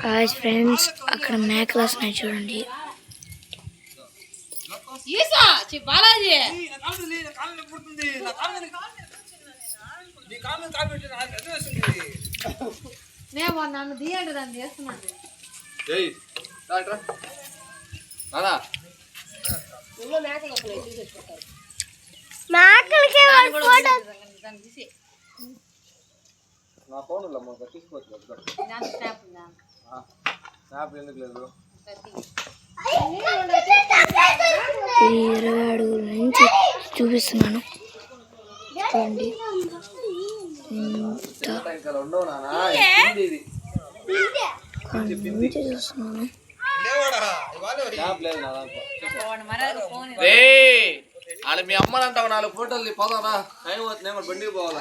Hi friends, అక్కడ మేకలు వస్తున్నాయి చూడండి. నన్ను తీయండి, దాన్ని చేస్తున్నాను. నా ఫోన్ తీసుకోవచ్చు. ఎందుకు లేదు? 20 అడుగుల నుంచి చూపిస్తున్నాను చూడండి. చూస్తున్నాను. మీ అమ్మనంటావు 4 ఫోటోలు పోదానా? టైం అవుతుంది, బండికి పోవాలా?